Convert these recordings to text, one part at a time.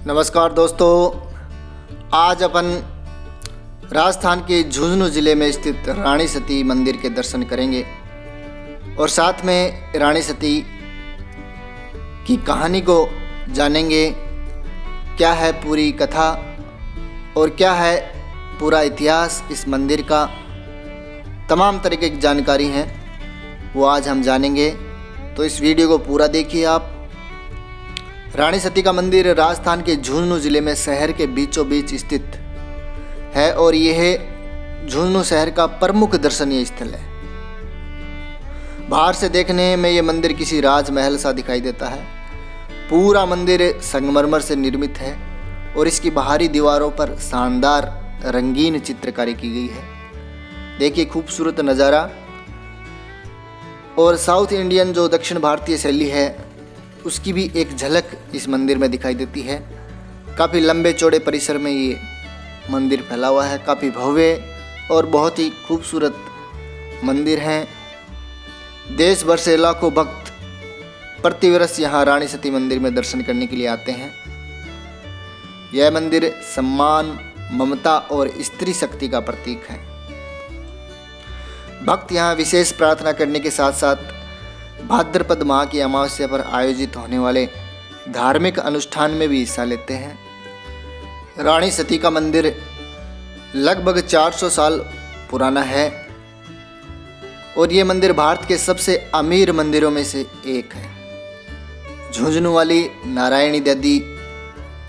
नमस्कार दोस्तों, आज अपन राजस्थान के झुंझुनू ज़िले में स्थित रानी सती मंदिर के दर्शन करेंगे और साथ में रानी सती की कहानी को जानेंगे। क्या है पूरी कथा और क्या है पूरा इतिहास इस मंदिर का, तमाम तरीके की जानकारी हैं वो आज हम जानेंगे। तो इस वीडियो को पूरा देखिए आप। रानी सती का मंदिर राजस्थान के झुंझुनू ज़िले में शहर के बीचों बीच स्थित है और यह झुंझुनू शहर का प्रमुख दर्शनीय स्थल है। बाहर से देखने में यह मंदिर किसी राजमहल सा दिखाई देता है। पूरा मंदिर संगमरमर से निर्मित है और इसकी बाहरी दीवारों पर शानदार रंगीन चित्रकारी की गई है। देखिए खूबसूरत नज़ारा। और साउथ इंडियन जो दक्षिण भारतीय शैली है उसकी भी एक झलक इस मंदिर में दिखाई देती है। काफ़ी लंबे चौड़े परिसर में ये मंदिर फैला हुआ है। काफ़ी भव्य और बहुत ही खूबसूरत मंदिर हैं। देश भर से लाखों भक्त प्रतिवर्ष यहाँ रानी सती मंदिर में दर्शन करने के लिए आते हैं। यह मंदिर सम्मान, ममता और स्त्री शक्ति का प्रतीक है। भक्त यहाँ विशेष प्रार्थना करने के साथ साथ भाद्रपद माह की अमावस्या पर आयोजित होने वाले धार्मिक अनुष्ठान में भी हिस्सा लेते हैं। रानी सती का मंदिर लगभग 400 साल पुराना है और ये मंदिर भारत के सबसे अमीर मंदिरों में से एक है। झुंझुनू वाली नारायणी देवी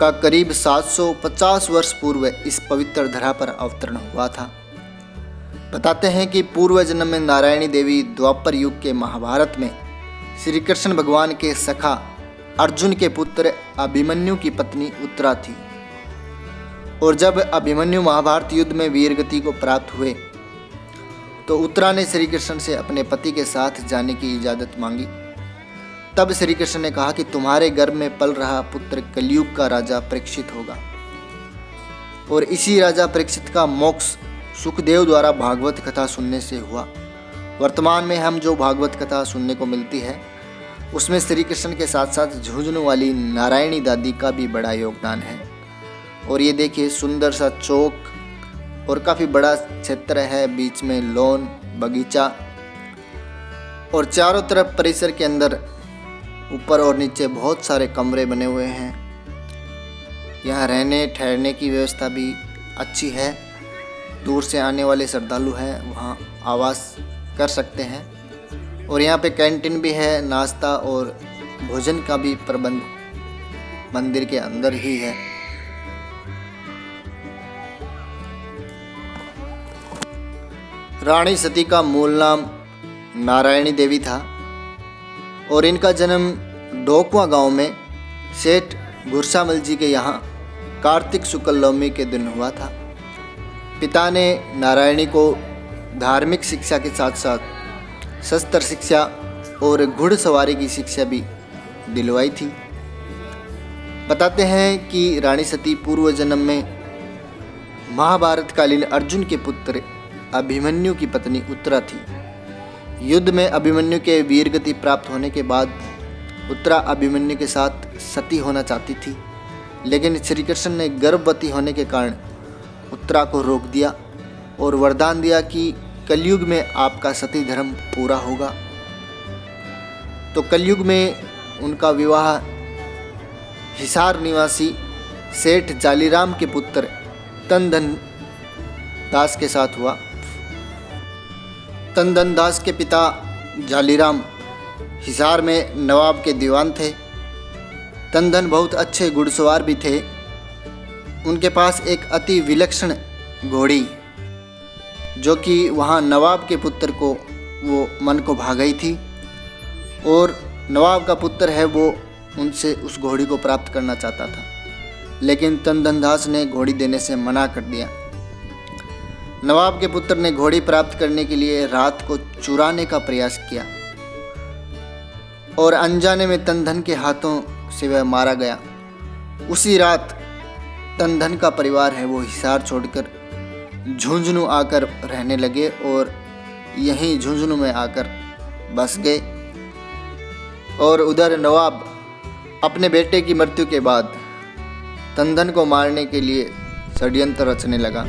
का करीब 750 वर्ष पूर्व इस पवित्र धरा पर अवतरण हुआ था। बताते हैं कि पूर्व जन्म में नारायणी देवी द्वापर युग के महाभारत में श्री कृष्ण भगवान के सखा अर्जुन के पुत्र अभिमन्यु की पत्नी उत्तरा थी और जब अभिमन्यु महाभारत युद्ध में वीरगति को प्राप्त हुए तो उत्तरा ने श्री कृष्ण से अपने पति के साथ जाने की इजाज़त मांगी। तब श्री कृष्ण ने कहा कि तुम्हारे गर्भ में पल रहा पुत्र कलयुग का राजा परीक्षित होगा और इसी राजा परीक्षित का मोक्ष सुखदेव द्वारा भागवत कथा सुनने से हुआ। वर्तमान में हम जो भागवत कथा सुनने को मिलती है उसमें श्री कृष्ण के साथ साथ झुंझुनू वाली नारायणी दादी का भी बड़ा योगदान है। और ये देखिए सुंदर सा चौक और काफ़ी बड़ा क्षेत्र है, बीच में लॉन, बगीचा और चारों तरफ परिसर के अंदर ऊपर और नीचे बहुत सारे कमरे बने हुए हैं। यहाँ रहने ठहरने की व्यवस्था भी अच्छी है। दूर से आने वाले श्रद्धालु हैं वहाँ आवास कर सकते हैं और यहाँ पे कैंटीन भी है। नाश्ता और भोजन का भी प्रबंध मंदिर के अंदर ही है। रानी सती का मूल नाम नारायणी देवी था और इनका जन्म ढोकवा गांव में सेठ घुरसामल जी के यहाँ कार्तिक शुक्ल नवमी के दिन हुआ था। पिता ने नारायणी को धार्मिक शिक्षा के साथ साथ शस्त्र शिक्षा और घुड़सवारी की शिक्षा भी दिलवाई थी। बताते हैं कि रानी सती पूर्व जन्म में महाभारतकालीन अर्जुन के पुत्र अभिमन्यु की पत्नी उत्तरा थी। युद्ध में अभिमन्यु के वीरगति प्राप्त होने के बाद उत्तरा अभिमन्यु के साथ सती होना चाहती थी, लेकिन श्री कृष्ण ने गर्भवती होने के कारण उत्तरा को रोक दिया और वरदान दिया कि कलयुग में आपका सती धर्म पूरा होगा। तो कलयुग में उनका विवाह हिसार निवासी सेठ जालीराम के पुत्र तनधन दास के साथ हुआ। तनधन दास के पिता जालीराम हिसार में नवाब के दीवान थे। तनधन बहुत अच्छे घुड़सवार भी थे। उनके पास एक अति विलक्षण घोड़ी जो कि वहाँ नवाब के पुत्र को वो मन को भा गई थी और नवाब का पुत्र है वो उनसे उस घोड़ी को प्राप्त करना चाहता था, लेकिन तनधन दास ने घोड़ी देने से मना कर दिया। नवाब के पुत्र ने घोड़ी प्राप्त करने के लिए रात को चुराने का प्रयास किया और अनजाने में तनधन के हाथों से वह मारा गया। उसी रात तनधन का परिवार है वो हिसार छोड़कर झुंझुनू आकर रहने लगे और यहीं झुंझुनू में आकर बस गए। और उधर नवाब अपने बेटे की मृत्यु के बाद तंदन को मारने के लिए षड्यंत्र रचने लगा।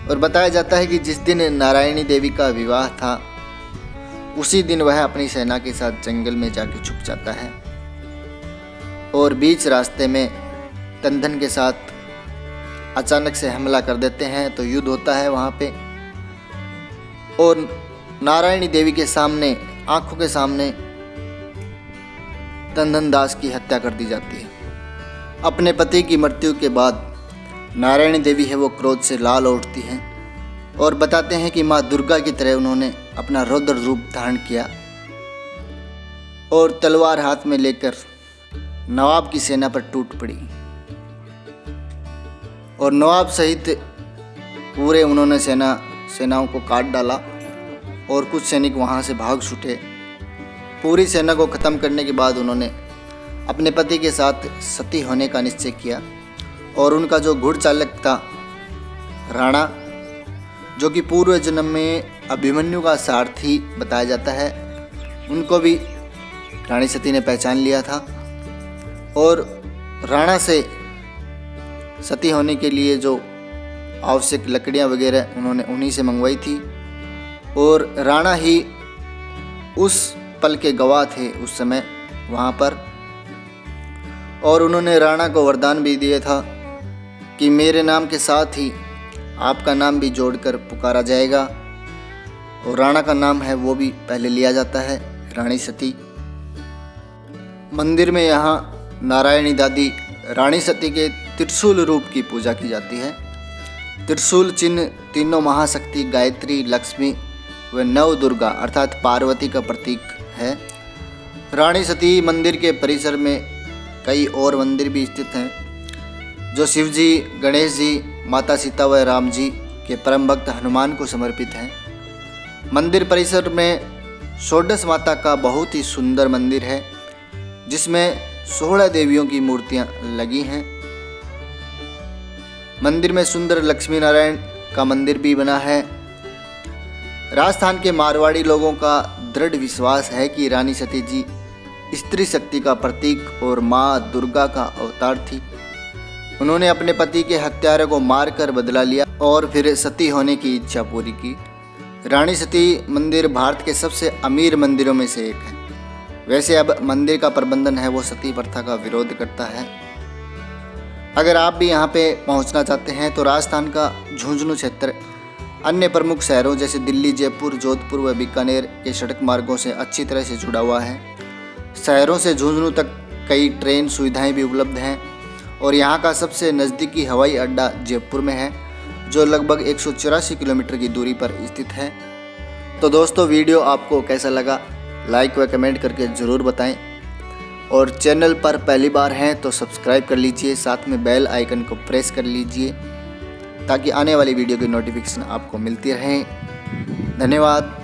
और बताया जाता है कि जिस दिन नारायणी देवी का विवाह था उसी दिन वह अपनी सेना के साथ जंगल में जाके छुप जाता है और बीच रास्ते में तंदन के साथ अचानक से हमला कर देते हैं। तो युद्ध होता है वहाँ पे और नारायणी देवी के सामने, आंखों के सामने तंदन दास की हत्या कर दी जाती है। अपने पति की मृत्यु के बाद नारायणी देवी है वो क्रोध से लाल उठती हैं और बताते हैं कि माँ दुर्गा की तरह उन्होंने अपना रौद्र रूप धारण किया और तलवार हाथ में लेकर नवाब की सेना पर टूट पड़ी और नवाब सहित पूरे उन्होंने सेनाओं को काट डाला और कुछ सैनिक वहाँ से भाग छूटे। पूरी सेना को ख़त्म करने के बाद उन्होंने अपने पति के साथ सती होने का निश्चय किया और उनका जो घुड़चालक था राणा, जो कि पूर्व जन्म में अभिमन्यु का सारथी बताया जाता है, उनको भी रानी सती ने पहचान लिया था और राणा से सती होने के लिए जो आवश्यक लकड़ियाँ वगैरह उन्होंने उन्हीं से मंगवाई थी और राणा ही उस पल के गवाह थे उस समय वहाँ पर। और उन्होंने राणा को वरदान भी दिया था कि मेरे नाम के साथ ही आपका नाम भी जोड़कर पुकारा जाएगा और राणा का नाम है वो भी पहले लिया जाता है, रानी सती। मंदिर में यहाँ नारायणी दादी रानी सती के त्रिशूल रूप की पूजा की जाती है। त्रिशूल चिन्ह तीनों महाशक्ति गायत्री, लक्ष्मी व नव दुर्गा अर्थात पार्वती का प्रतीक है। रानी सती मंदिर के परिसर में कई और मंदिर भी स्थित हैं जो शिव जी, गणेश जी, माता सीता व राम जी के परम भक्त हनुमान को समर्पित हैं। मंदिर परिसर में षोडश माता का बहुत ही सुंदर मंदिर है जिसमें 16 देवियों की मूर्तियां लगी हैं। मंदिर में सुंदर लक्ष्मी नारायण का मंदिर भी बना है। राजस्थान के मारवाड़ी लोगों का दृढ़ विश्वास है कि रानी सती जी स्त्री शक्ति का प्रतीक और माँ दुर्गा का अवतार थी। उन्होंने अपने पति के हत्यारे को मारकर बदला लिया और फिर सती होने की इच्छा पूरी की। रानी सती मंदिर भारत के सबसे अमीर मंदिरों में से एक है। वैसे अब मंदिर का प्रबंधन है वो सती प्रथा का विरोध करता है। अगर आप भी यहाँ पे पहुँचना चाहते हैं तो राजस्थान का झुंझुनू क्षेत्र अन्य प्रमुख शहरों जैसे दिल्ली, जयपुर, जोधपुर व बीकानेर के सड़क मार्गों से अच्छी तरह से जुड़ा हुआ है। शहरों से झुंझुनू तक कई ट्रेन सुविधाएं भी उपलब्ध हैं और यहाँ का सबसे नज़दीकी हवाई अड्डा जयपुर में है जो लगभग 184 किलोमीटर की दूरी पर स्थित है। तो दोस्तों, वीडियो आपको कैसा लगा लाइक व कमेंट करके ज़रूर बताएं और चैनल पर पहली बार हैं तो सब्सक्राइब कर लीजिए, साथ में बेल आइकन को प्रेस कर लीजिए ताकि आने वाली वीडियो की नोटिफिकेशन आपको मिलती रहे। धन्यवाद।